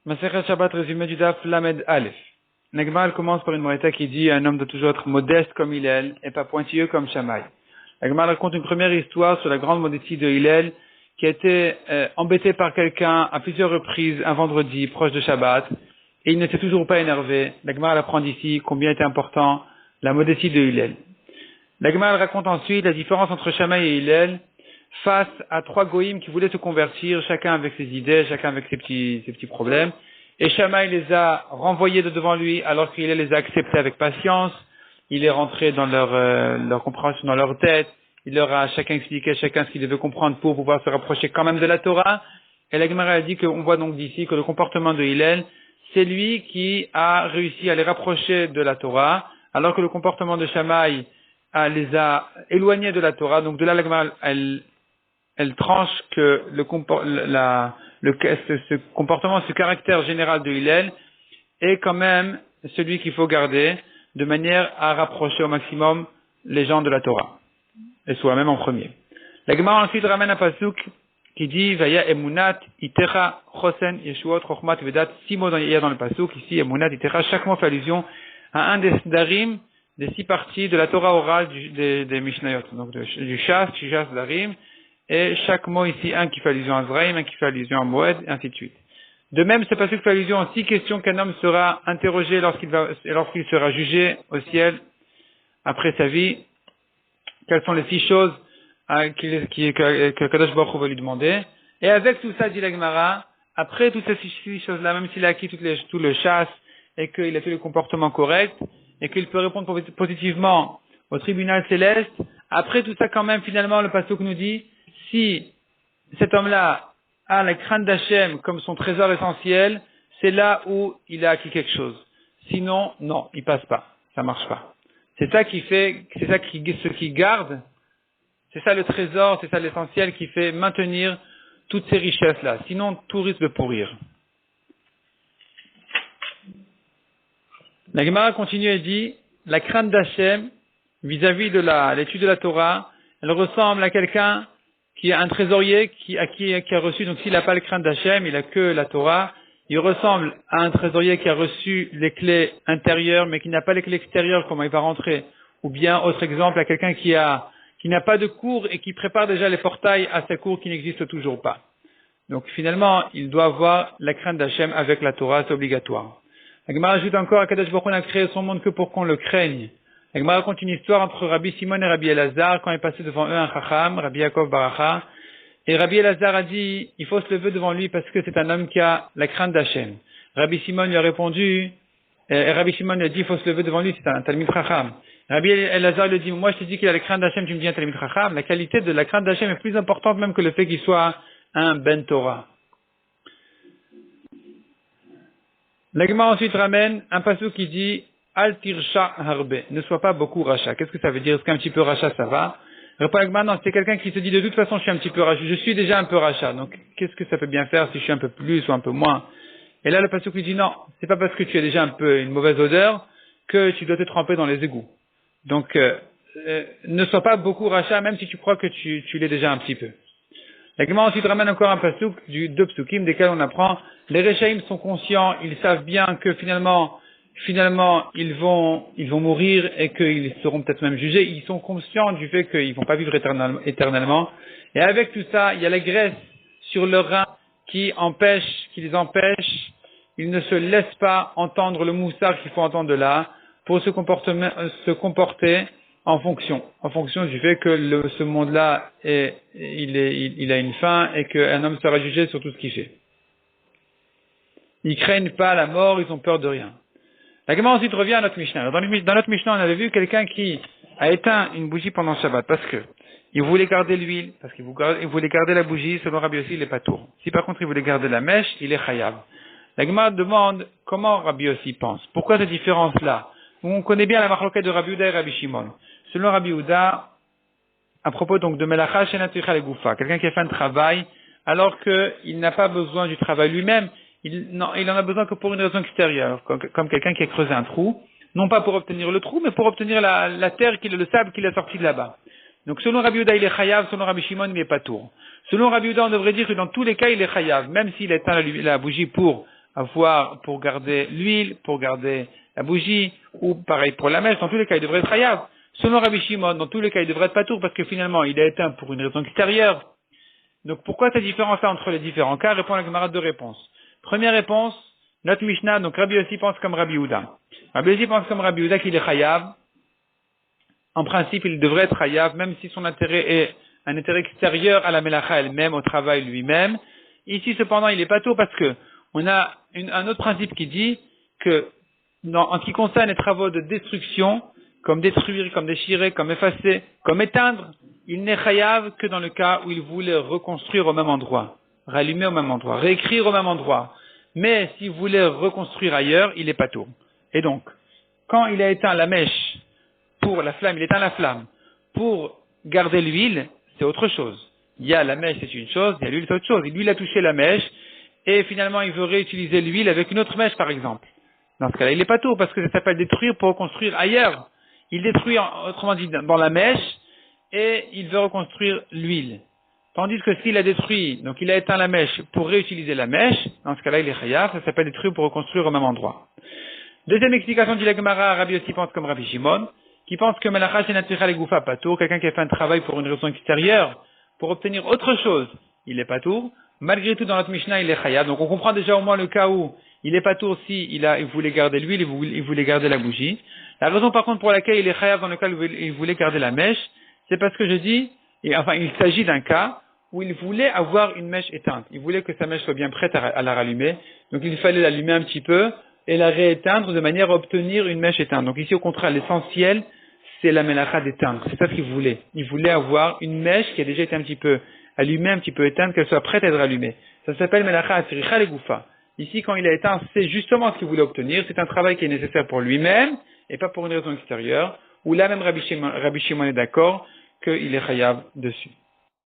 Masechet Shabbat résumé du Daf Lamed Aleph. L'Agmara commence par une moïta qui dit un homme doit toujours être modeste comme Hillel et pas pointilleux comme Shammai. L'Agmara raconte une première histoire sur la grande modestie de Hillel qui a été embêté par quelqu'un à plusieurs reprises un vendredi proche de Shabbat et il n'était toujours pas énervé. L'Agmara apprend d'ici combien était important la modestie de Hillel. L'Agmara raconte ensuite la différence entre Shammai et Hillel face à trois goïms qui voulaient se convertir, chacun avec ses idées, chacun avec ses petits problèmes. Et Shammai les a renvoyés de devant lui, alors qu'il les a acceptés avec patience. Il est rentré dans leur compréhension, dans leur tête. Il leur a chacun expliqué chacun ce qu'il devait comprendre pour pouvoir se rapprocher quand même de la Torah. Et la Gemara a dit qu'on voit donc d'ici que le comportement de Hillel, c'est lui qui a réussi à les rapprocher de la Torah, alors que le comportement de Shammai les a éloignés de la Torah. Donc de là, la Gemara, elle tranche que ce comportement, ce caractère général de Hillel est quand même celui qu'il faut garder de manière à rapprocher au maximum les gens de la Torah, et soi-même en premier. La Gemara ensuite ramène un pasuk qui dit Vaya emunat itecha chosen yeshuot chokhmat vedat. 6 mots il y a dans le pasuk ici emunat itecha. Chaque mot fait allusion à un des darim des 6 parties de la Torah orale des Mishnayot, donc du Shas, Shishas Darim. Et chaque mot ici, un qui fait allusion à Zraïm, un qui fait allusion à Moed, et ainsi de suite. De même, ce passage fait allusion aux 6 questions qu'un homme sera interrogé lorsqu'il sera jugé au ciel après sa vie. Quelles sont les 6 choses que Kadosh Baruch Hu va lui demander. Et avec tout ça, dit la Gemara, après toutes ces 6 choses-là, même s'il a acquis tout le chasse et qu'il a tous les comportements corrects et qu'il peut répondre positivement au tribunal céleste, après tout ça, quand même, finalement, le pasuk nous dit si cet homme-là a la crainte d'Hachem comme son trésor essentiel, c'est là où il a acquis quelque chose. Sinon, non, il passe pas. Ça marche pas. C'est ça ce qui garde, c'est ça le trésor, c'est ça l'essentiel qui fait maintenir toutes ces richesses-là. Sinon, tout risque de pourrir. La Gemara continue et dit, la crainte d'Hachem, vis-à-vis de l'étude de la Torah, elle ressemble à quelqu'un qui a un trésorier qui a reçu, donc s'il n'a pas le crainte d'Hachem, il a que la Torah, il ressemble à un trésorier qui a reçu les clés intérieures mais qui n'a pas les clés extérieures, comment il va rentrer. Ou bien, autre exemple, à quelqu'un qui n'a pas de cour et qui prépare déjà les portails à sa cour qui n'existe toujours pas. Donc finalement, il doit avoir la crainte d'Hachem avec la Torah, c'est obligatoire. La Gemara ajoute encore, Kadosh Baruch Hu n'a créé son monde que pour qu'on le craigne. La Gemara raconte une histoire entre Rabbi Simon et Rabbi Elazar quand est passé devant eux un chacham, Rabbi Yaakov Baracha. Et Rabbi Elazar a dit, il faut se lever devant lui parce que c'est un homme qui a la crainte d'Hachem. Rabbi Simon lui a répondu, Rabbi Simon lui a dit, il faut se lever devant lui, c'est un Talmid Chacham. Rabbi Elazar lui a dit, moi je te dis qu'il a la crainte d'Hachem, tu me dis un Talmid Chacham. La qualité de la crainte d'Hachem est plus importante même que le fait qu'il soit un Ben Torah. La Gemara ensuite ramène un passage qui dit, Al tirsha harbe, ne sois pas beaucoup rachat. Qu'est-ce que ça veut dire? Est-ce qu'un petit peu rachat ça va? Répond Agmara, non, c'est quelqu'un qui se dit de toute façon je suis un petit peu rachat, je suis déjà un peu rachat, donc qu'est-ce que ça peut bien faire si je suis un peu plus ou un peu moins? Et là le pasuk lui dit non, c'est pas parce que tu as déjà un peu une mauvaise odeur que tu dois te tremper dans les égouts. Donc ne sois pas beaucoup rachat même si tu crois que tu l'es déjà un petit peu. L'Agmara ensuite ramène encore un pasuk du 2 psukim desquels on apprend les Réchaïm sont conscients, ils savent bien que finalement ils vont mourir et qu'ils seront peut-être même jugés. Ils sont conscients du fait qu'ils vont pas vivre éternellement. Et avec tout ça, il y a la graisse sur leurs reins qui les empêche. Ils ne se laissent pas entendre le moussard qu'il faut entendre de là pour se comporter en fonction du fait que ce monde-là il a une fin et qu'un homme sera jugé sur tout ce qu'il fait. Ils craignent pas la mort, ils ont peur de rien. La Gemara ensuite revient à notre Mishnah. Dans notre Mishnah, on avait vu quelqu'un qui a éteint une bougie pendant le Shabbat parce que il voulait garder l'huile, parce qu'il voulait garder la bougie, selon Rabbi Yossi, il est pas tour. Si par contre il voulait garder la mèche, il est chayav. La Gemara demande comment Rabbi Yossi pense. Pourquoi cette différence-là? On connaît bien la marloquette de Rabbi Yehuda et Rabbi Shimon. Selon Rabbi Yehuda, à propos donc de Melacha Shenatucha Legoufa, quelqu'un qui a fait un travail alors qu'il n'a pas besoin du travail lui-même, il en a besoin que pour une raison extérieure, comme quelqu'un qui a creusé un trou, non pas pour obtenir le trou, mais pour obtenir la terre, le sable qu'il a sorti de là-bas. Donc selon Rabbi Yehuda, il est chayav, selon Rabbi Shimon, il n'est pas tour. Selon Rabbi Yehuda, on devrait dire que dans tous les cas, il est chayav, même s'il éteint la bougie pour avoir pour garder l'huile, pour garder la bougie, ou pareil pour la mèche, dans tous les cas, il devrait être chayav. Selon Rabbi Shimon, dans tous les cas, il devrait être patour parce que finalement, il est éteint pour une raison extérieure. Donc pourquoi cette différence-là entre les différents cas? Répond la Gemara deux réponses. Première réponse, notre Mishnah, donc Rabbi Yossi pense comme Rabbi Yehuda. Rabbi Yossi pense comme Rabbi Yehuda qu'il est chayav. En principe, il devrait être chayav, même si son intérêt est un intérêt extérieur à la melacha elle-même, au travail lui-même. Ici, cependant, il est patour parce que on a un autre principe qui dit que, en ce qui concerne les travaux de destruction, comme détruire, comme déchirer, comme effacer, comme éteindre, il n'est chayav que dans le cas où il voulait reconstruire au même endroit, rallumer au même endroit, réécrire au même endroit. Mais s'il voulait reconstruire ailleurs, il est patour. Et donc, quand il a éteint la mèche pour la flamme, il éteint la flamme. Pour garder l'huile, c'est autre chose. Il y a la mèche, c'est une chose, il y a l'huile, c'est autre chose. Lui, il a touché la mèche, et finalement, il veut réutiliser l'huile avec une autre mèche, par exemple. Dans ce cas-là, il est patour, parce que ça s'appelle détruire pour reconstruire ailleurs. Il détruit, autrement dit, dans la mèche, et il veut reconstruire l'huile. Tandis que s'il a détruit, donc il a éteint la mèche pour réutiliser la mèche, dans ce cas-là, il est chayav, ça s'appelle détruire pour reconstruire au même endroit. Deuxième explication du Gemara, Rabbi Yossi pense comme Rabbi Shimon, qui pense que Malacha Shenatzicha Legoufa Patour, quelqu'un qui a fait un travail pour une raison extérieure, pour obtenir autre chose, il est Patour. Malgré tout, dans notre Mishnah, il est chayav. Donc on comprend déjà au moins le cas où il est Patour si il voulait garder l'huile, il voulait garder la bougie. La raison par contre pour laquelle il est chayav dans le cas où il voulait garder la mèche, c'est parce que je dis, il s'agit d'un cas où il voulait avoir une mèche éteinte. Il voulait que sa mèche soit bien prête à la rallumer. Donc il fallait l'allumer un petit peu et la rééteindre de manière à obtenir une mèche éteinte. Donc ici au contraire, l'essentiel, c'est la melacha d'éteindre. C'est ça ce qu'il voulait. Il voulait avoir une mèche qui a déjà été un petit peu allumée, un petit peu éteinte, qu'elle soit prête à être allumée. Ça s'appelle melacha atzricha legoufa. Ici, quand il a éteint, c'est justement ce qu'il voulait obtenir. C'est un travail qui est nécessaire pour lui-même et pas pour une raison extérieure. Où là même Rabbi Shimon est d'accord qu'il est chayav dessus.